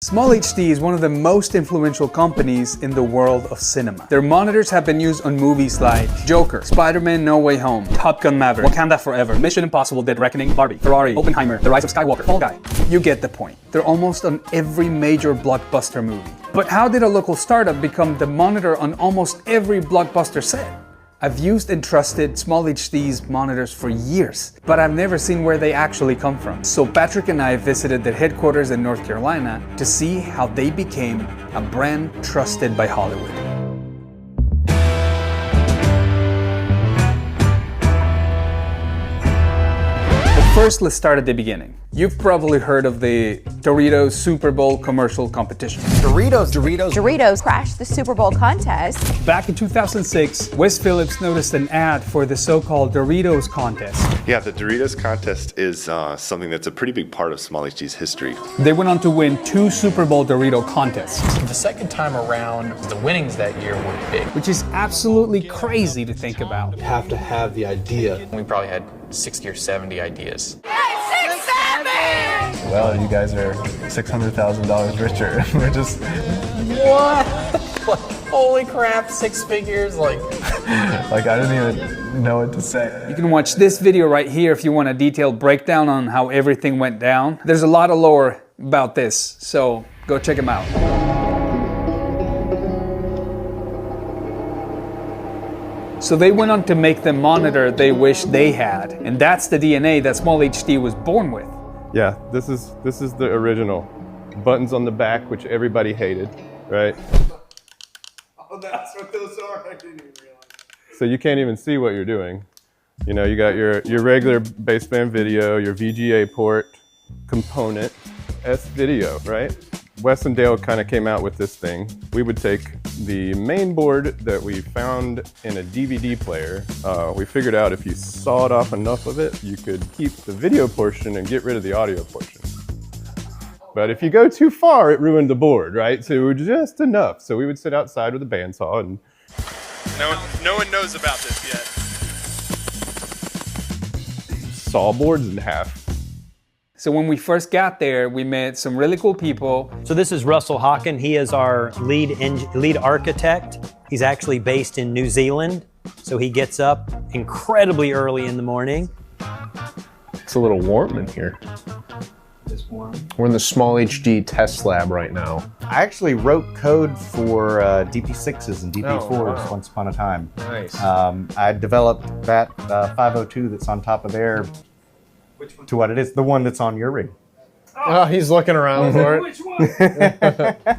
SmallHD is one of the most influential companies in the world of cinema. Their monitors have been used on movies like Joker, Spider-Man No Way Home, Top Gun Maverick, Wakanda Forever, Mission Impossible Dead Reckoning, Barbie, Ferrari, Oppenheimer, The Rise of Skywalker, Fall Guy. You get the point. They're almost on every major blockbuster movie. But how did a local startup become the monitor on almost every blockbuster set? I've used and trusted SmallHD's monitors for years, but I've never seen where they actually come from. So Patrick and I visited their headquarters in North Carolina to see how they became a brand trusted by Hollywood. First, let's start at the beginning. You've probably heard of the Doritos Super Bowl commercial competition. Doritos crashed the Super Bowl contest. Back in 2006, Wes Phillips noticed an ad for the so-called Doritos contest. Yeah, the Doritos contest is something that's a pretty big part of SmallHD's history. They went on to win 2 Super Bowl Dorito contests. The second time around, the winnings that year were big. Which is absolutely crazy to think about. You have to have the idea. We probably had 60 or 70 ideas. Well, you guys are $600,000 richer. We're just... What? Holy crap, 6 figures? Like I didn't even know what to say. You can watch this video right here if you want a detailed breakdown on how everything went down. There's a lot of lore about this, so go check them out. So they went on to make the monitor they wish they had, and that's the DNA that SmallHD was born with. Yeah, this is the original. Buttons on the back, which everybody hated, right? Oh, that's what those are. I didn't even realize. So you can't even see what you're doing. You know, you got your regular baseband video, your VGA port component, S video, right? Wes and Dale kind of came out with this thing. We would take the main board that we found in a DVD player. We figured out if you sawed off enough of it, you could keep the video portion and get rid of the audio portion. But if you go too far, it ruined the board, right? So just enough. So we would sit outside with a bandsaw and... No one knows about this yet. Saw boards in half. So when we first got there, we met some really cool people. So this is Russell Hawken. He is our lead architect. He's actually based in New Zealand. So he gets up incredibly early in the morning. It's a little warm in here. It's warm. We're in the SmallHD test lab right now. I actually wrote code for DP6s and DP4s once upon a time. Nice. I developed that 502 that's on top of there. Which one? To what it is, the one that's on your rig. Oh, he's looking around for it. Which one?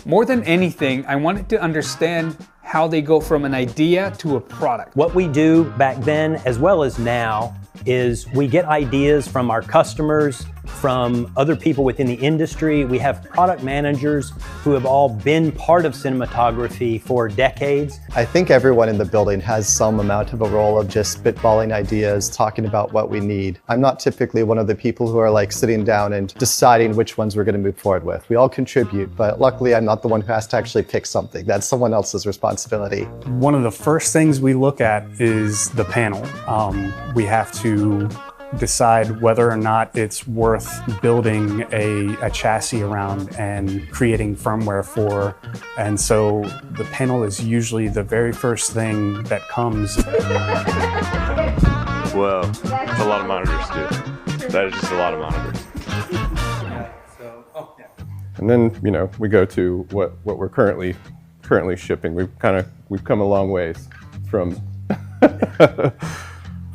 More than anything, I wanted to understand how they go from an idea to a product. What we do back then, as well as now, is we get ideas from our customers, from other people within the industry. We have product managers who have all been part of cinematography for decades. I think everyone in the building has some amount of a role of just spitballing ideas, talking about what we need. I'm not typically one of the people who are like sitting down and deciding which ones we're going to move forward with. We all contribute, but luckily I'm not the one who has to actually pick something. That's someone else's responsibility. One of the first things we look at is the panel. We have to decide whether or not it's worth building a chassis around and creating firmware for. And so the panel is usually the very first thing that comes. Well, that's a lot of monitors too. That is just a lot of monitors. And then, you know, we go to what we're currently shipping. We've come a long ways from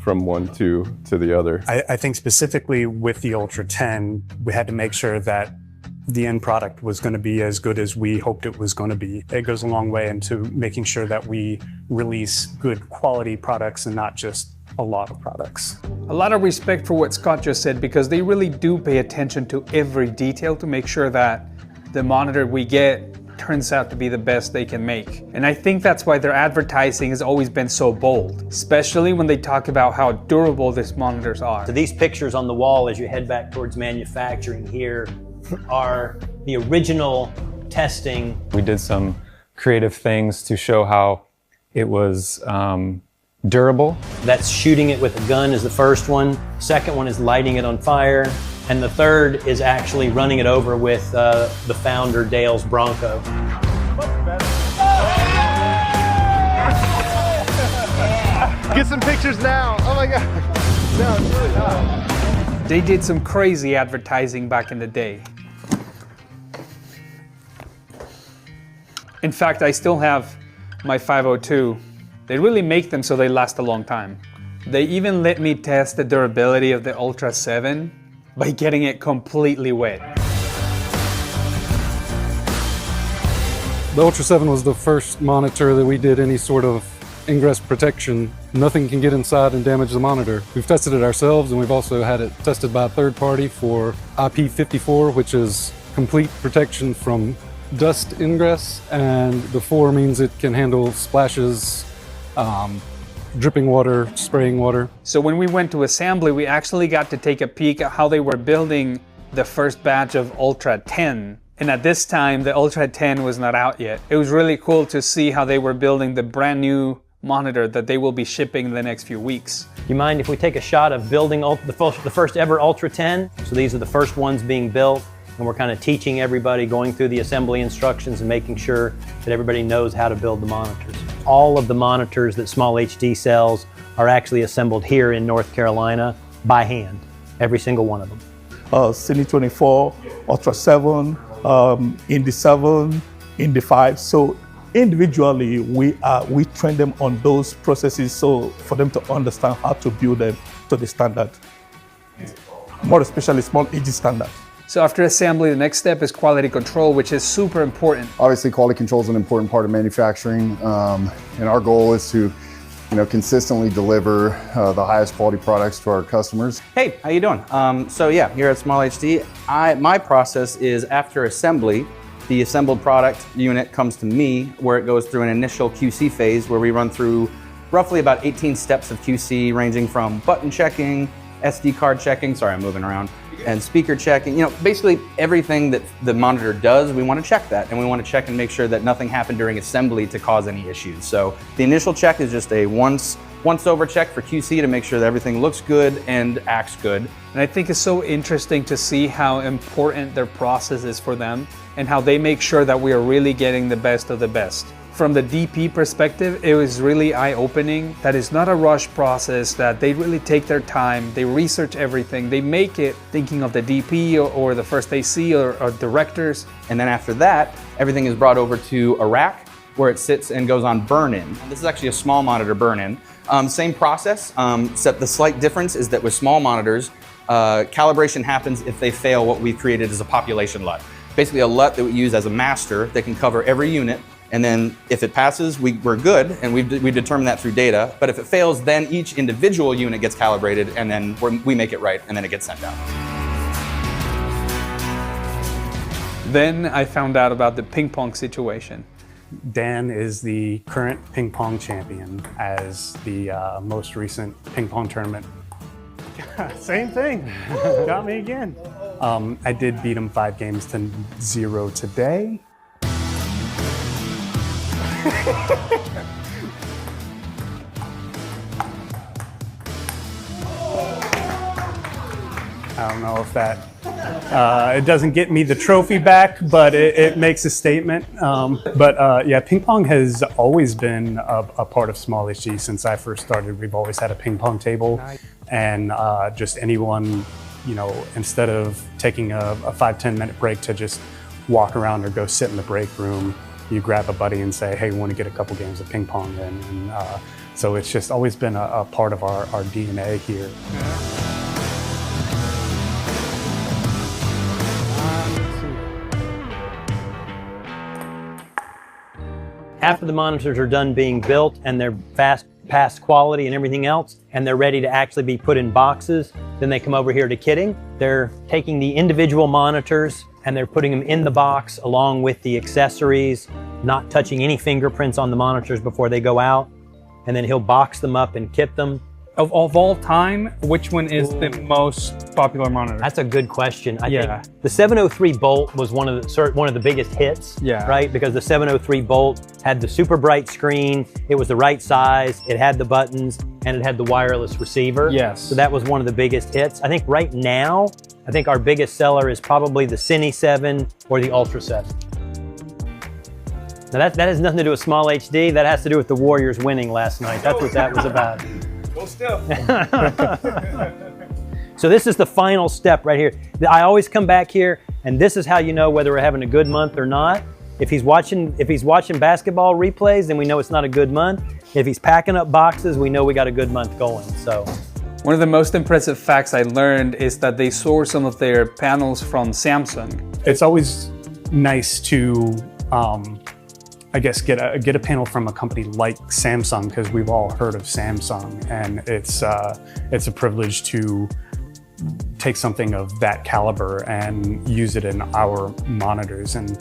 from one to the other. I think specifically with the Ultra 10, we had to make sure that the end product was going to be as good as we hoped it was going to be. It goes a long way into making sure that we release good quality products and not just a lot of products. A lot of respect for what Scott just said, because they really do pay attention to every detail to make sure that the monitor we get turns out to be the best they can make. And I think that's why their advertising has always been so bold, especially when they talk about how durable these monitors are. So these pictures on the wall as you head back towards manufacturing here are the original testing. We did some creative things to show how it was durable. That's shooting it with a gun is the first one. Second one is lighting it on fire. And the third is actually running it over with the founder, Dale's Bronco. Get some pictures now. Oh my God. No, it's really not. They did some crazy advertising back in the day. In fact, I still have my 502. They really make them so they last a long time. They even let me test the durability of the Ultra 7 by getting it completely wet. The Ultra 7 was the first monitor that we did any sort of ingress protection. Nothing can get inside and damage the monitor. We've tested it ourselves, and we've also had it tested by a third party for IP54, which is complete protection from dust ingress, and the 4 means it can handle splashes, dripping water, spraying water. So when we went to assembly, we actually got to take a peek at how they were building the first batch of Ultra 10. And at this time, the Ultra 10 was not out yet. It was really cool to see how they were building the brand new monitor that they will be shipping in the next few weeks. Do you mind if we take a shot of building the first ever Ultra 10? So these are the first ones being built, and we're kind of teaching everybody, going through the assembly instructions and making sure that everybody knows how to build the monitors. All of the monitors that SmallHD sells are actually assembled here in North Carolina by hand, every single one of them. Cine 24, Ultra 7, Indy 7, Indy 5. So individually, we train them on those processes so for them to understand how to build them to the standard, more especially SmallHD standard. So after assembly, the next step is quality control, which is super important. Obviously, quality control is an important part of manufacturing, and our goal is to, consistently deliver the highest quality products to our customers. Hey, how you doing? So yeah, here at SmallHD, my process is after assembly, the assembled product unit comes to me, where it goes through an initial QC phase where we run through roughly about 18 steps of QC, ranging from button checking, SD card checking, sorry, I'm moving around, and speaker checking. Basically everything that the monitor does, we want to check that, and we want to check and make sure that nothing happened during assembly to cause any issues. So the initial check is just a once over check for QC to make sure that everything looks good and acts good. And I think it's so interesting to see how important their process is for them and how they make sure that we are really getting the best of the best. From the DP perspective, it was really eye-opening that it's not a rush process, that they really take their time, they research everything, they make it thinking of the DP or the first AC or directors. And then after that, everything is brought over to a rack where it sits and goes on burn-in. This is actually a small monitor burn-in. Same process, except the slight difference is that with small monitors, calibration happens if they fail what we've created as a population LUT. Basically a LUT that we use as a master that can cover every unit. And then if it passes, we're good, and we determine that through data. But if it fails, then each individual unit gets calibrated, and then we make it right, and then it gets sent out. Then I found out about the ping pong situation. Dan is the current ping pong champion as the most recent ping pong tournament. Same thing, got me again. I did beat him 5 games to 0 today. I don't know if that, it doesn't get me the trophy back, but it makes a statement. Yeah, ping pong has always been a part of SmallHD since I first started. We've always had a ping pong table, and just anyone, instead of taking a 5-10 minute break to just walk around or go sit in the break room, you grab a buddy and say, hey, we want to get a couple games of ping pong in. And so it's just always been a part of our DNA here. After the monitors are done being built and they're past quality and everything else, and they're ready to actually be put in boxes, then they come over here to kitting. They're taking the individual monitors and they're putting them in the box along with the accessories, not touching any fingerprints on the monitors before they go out. And then he'll box them up and kit them. Of all time, which one is the most popular monitor? That's a good question. I think the 703 Bolt was one of the biggest hits, right? Because the 703 Bolt had the super bright screen, it was the right size, it had the buttons, and it had the wireless receiver. Yes. So that was one of the biggest hits. I think right now, I think our biggest seller is probably the Cine 7 or the Ultra 7. Now that has nothing to do with SmallHD, that has to do with the Warriors winning last night. That's what that was about. Go Steph. So this is the final step right here. I always come back here, and this is how you know whether we're having a good month or not. If he's watching basketball replays, then we know it's not a good month. If he's packing up boxes, we know we got a good month going. So one of the most impressive facts I learned is that they source some of their panels from Samsung. It's always nice to I guess get a panel from a company like Samsung, because we've all heard of Samsung, and it's a privilege to take something of that caliber and use it in our monitors. And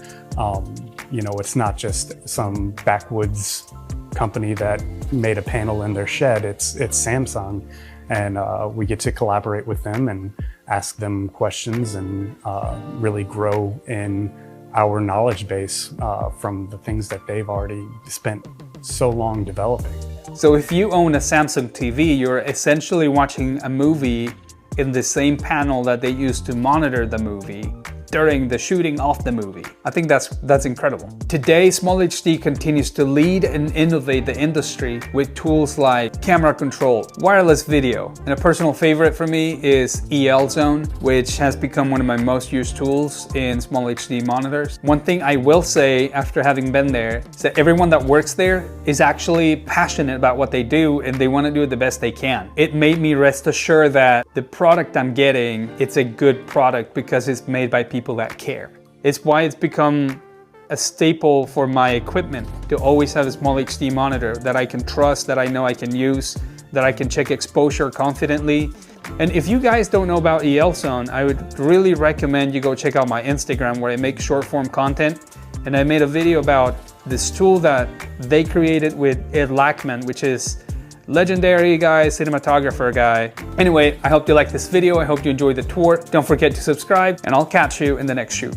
you know, it's not just some backwoods company that made a panel in their shed. It's Samsung, and we get to collaborate with them and ask them questions and really grow in our knowledge base from the things that they've already spent so long developing. So if you own a Samsung TV, you're essentially watching a movie in the same panel that they used to monitor the movie during the shooting of the movie. I think that's incredible. Today, SmallHD continues to lead and innovate the industry with tools like camera control, wireless video, and a personal favorite for me is EL Zone, which has become one of my most used tools in SmallHD monitors. One thing I will say after having been there is that everyone that works there is actually passionate about what they do, and they want to do it the best they can. It made me rest assured that the product I'm getting, it's a good product because it's made by people that care. It's why it's become a staple for my equipment to always have a SmallHD monitor that I can trust, that I know I can use, that I can check exposure confidently. And if you guys don't know about EL Zone, I would really recommend you go check out my Instagram, where I make short form content. And I made a video about this tool that they created with Ed Lackman, which is legendary guy, cinematographer guy. Anyway, I hope you like this video. I hope you enjoyed the tour. Don't forget to subscribe, and I'll catch you in the next shoot.